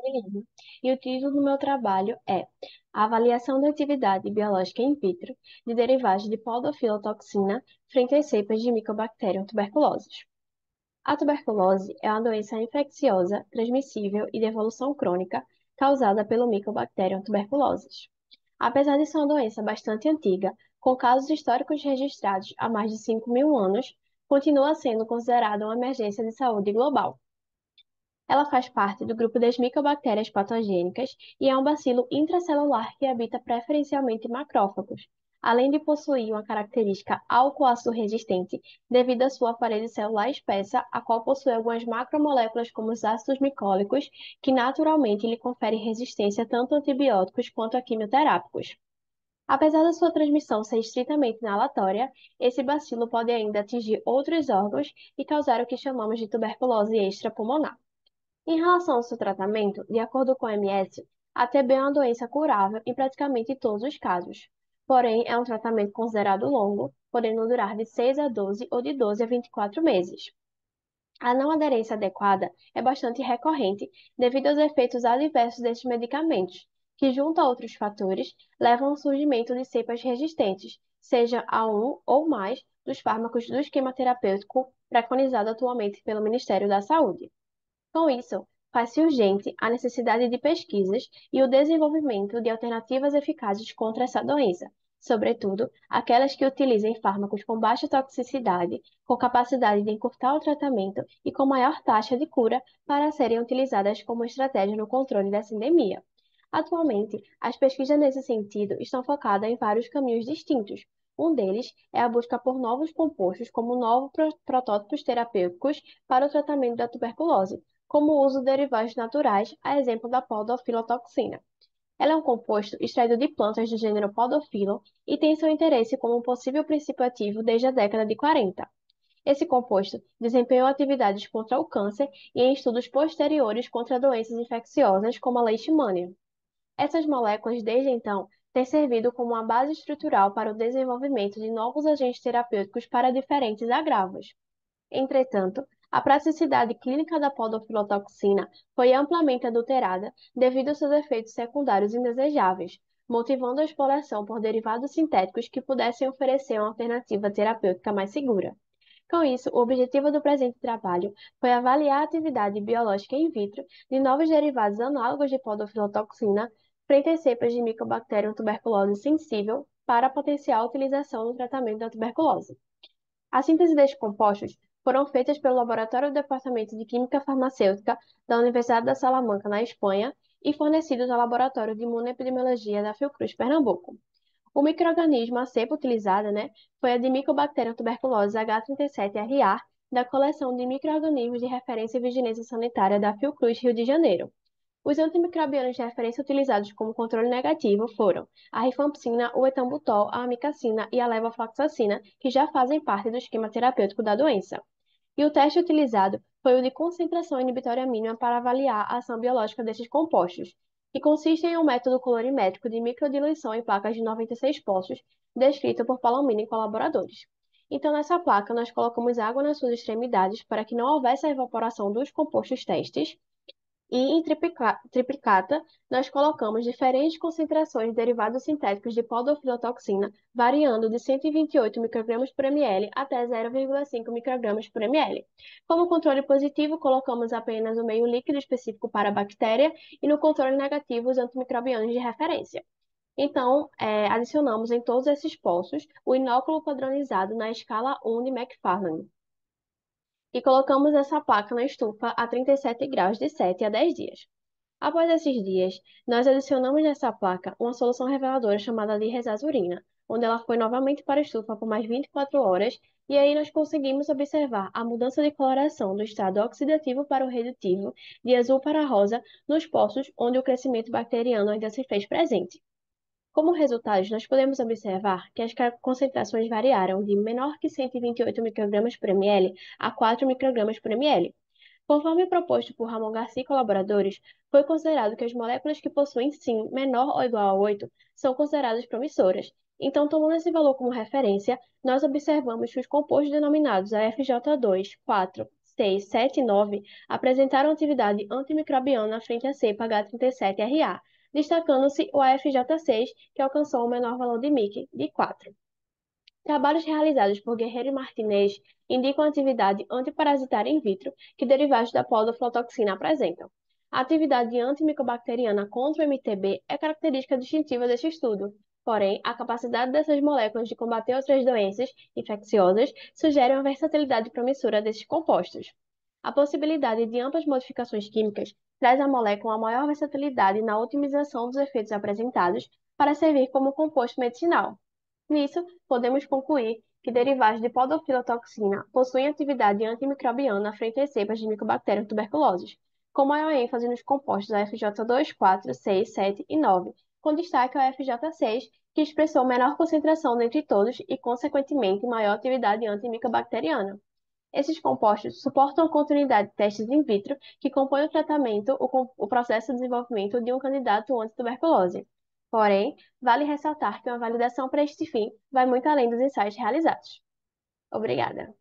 Evelina, e o título do meu trabalho é A Avaliação da Atividade Biológica in vitro de derivados de podofilotoxina frente às cepas de Mycobacterium tuberculosis. A tuberculose é uma doença infecciosa, transmissível e de evolução crônica causada pelo Mycobacterium tuberculosis. Apesar de ser uma doença bastante antiga, com casos históricos registrados há mais de 5.000 anos, continua sendo considerada uma emergência de saúde global. Ela faz parte do grupo das micobactérias patogênicas e é um bacilo intracelular que habita preferencialmente macrófagos, além de possuir uma característica álcool-ácido resistente devido à sua parede celular espessa, a qual possui algumas macromoléculas como os ácidos micólicos, que naturalmente lhe conferem resistência tanto a antibióticos quanto a quimioterápicos. Apesar da sua transmissão ser estritamente inalatória, esse bacilo pode ainda atingir outros órgãos e causar o que chamamos de tuberculose extrapulmonar. Em relação ao seu tratamento, de acordo com a OMS, a TB é uma doença curável em praticamente todos os casos. Porém, é um tratamento considerado longo, podendo durar de 6 a 12 ou de 12 a 24 meses. A não aderência adequada é bastante recorrente devido aos efeitos adversos desses medicamentos, que, junto a outros fatores, levam ao surgimento de cepas resistentes, seja a um ou mais dos fármacos do esquema terapêutico preconizado atualmente pelo Ministério da Saúde. Com isso, faz-se urgente a necessidade de pesquisas e o desenvolvimento de alternativas eficazes contra essa doença, sobretudo aquelas que utilizem fármacos com baixa toxicidade, com capacidade de encurtar o tratamento e com maior taxa de cura para serem utilizadas como estratégia no controle dessa endemia. Atualmente, as pesquisas nesse sentido estão focadas em vários caminhos distintos. Um deles é a busca por novos compostos como novos protótipos terapêuticos para o tratamento da tuberculose, como o uso de derivados naturais, a exemplo da podofilotoxina. Ela é um composto extraído de plantas do gênero Podophyllum e tem seu interesse como um possível princípio ativo desde a década de 40. Esse composto desempenhou atividades contra o câncer e em estudos posteriores contra doenças infecciosas como a leishmania. Essas moléculas, desde então, têm servido como uma base estrutural para o desenvolvimento de novos agentes terapêuticos para diferentes agravos. Entretanto, a praticidade clínica da podofilotoxina foi amplamente adulterada devido aos seus efeitos secundários indesejáveis, motivando a exploração por derivados sintéticos que pudessem oferecer uma alternativa terapêutica mais segura. Com isso, o objetivo do presente trabalho foi avaliar a atividade biológica in vitro de novos derivados análogos de podofilotoxina frente às cepas de Mycobacterium tuberculose sensível para a potencial utilização no tratamento da tuberculose. A síntese destes compostos foram feitas pelo Laboratório do Departamento de Química Farmacêutica da Universidade da Salamanca, na Espanha, e fornecidos ao Laboratório de Imunoepidemiologia da Fiocruz, Pernambuco. O microorganismo, a cepa utilizada, foi a de Mycobacterium tuberculose H37RA, da coleção de microorganismos de referência e vigilância sanitária da Fiocruz, Rio de Janeiro. Os antimicrobianos de referência utilizados como controle negativo foram a rifampicina, o etambutol, a amikacina e a levofloxacina, que já fazem parte do esquema terapêutico da doença. E o teste utilizado foi o de concentração inibitória mínima para avaliar a ação biológica desses compostos, que consiste em um método colorimétrico de microdiluição em placas de 96 postos, descrito por Palomino e colaboradores. Então, nessa placa, nós colocamos água nas suas extremidades para que não houvesse a evaporação dos compostos testes, e em triplicata, nós colocamos diferentes concentrações de derivados sintéticos de podofilotoxina, variando de 128 microgramas por ml até 0,5 microgramas por ml. Como controle positivo, colocamos apenas o meio líquido específico para a bactéria e no controle negativo os antimicrobianos de referência. Então, adicionamos em todos esses poços o inóculo padronizado na escala 1 de Macfarlane e colocamos essa placa na estufa a 37 graus de 7 a 10 dias. Após esses dias, nós adicionamos nessa placa uma solução reveladora chamada de resazurina, onde ela foi novamente para a estufa por mais 24 horas, e aí nós conseguimos observar a mudança de coloração do estado oxidativo para o redutivo, de azul para rosa, nos poços onde o crescimento bacteriano ainda se fez presente. Como resultados, nós podemos observar que as concentrações variaram de menor que 128 microgramas por ml a 4 microgramas por ml. Conforme proposto por Ramon Garcia e colaboradores, foi considerado que as moléculas que possuem sim menor ou igual a 8 são consideradas promissoras. Então, tomando esse valor como referência, nós observamos que os compostos denominados AFJ2, 4, 6, 7 e 9 apresentaram atividade antimicrobiana frente à cepa H37RA, destacando-se o AFJ6, que alcançou o menor valor de MIC, de 4. Trabalhos realizados por Guerreiro e Martinez indicam atividade antiparasitária in vitro que derivados da podoflotoxina apresentam. A atividade antimicobacteriana contra o MTB é característica distintiva deste estudo. Porém, a capacidade dessas moléculas de combater outras doenças infecciosas sugere uma versatilidade promissora desses compostos. A possibilidade de amplas modificações químicas traz à molécula uma maior versatilidade na otimização dos efeitos apresentados para servir como composto medicinal. Nisso, podemos concluir que derivados de podofilotoxina possuem atividade antimicrobiana frente às cepas de Mycobacterium tuberculosis, com maior ênfase nos compostos AFJ2, 4, 6, 7 e 9, com destaque ao FJ6, que expressou menor concentração dentre todos e, consequentemente, maior atividade antimicobacteriana. Esses compostos suportam a continuidade de testes in vitro que compõem o tratamento, o processo de desenvolvimento de um candidato anti-tuberculose. Porém, vale ressaltar que uma validação para este fim vai muito além dos ensaios realizados. Obrigada.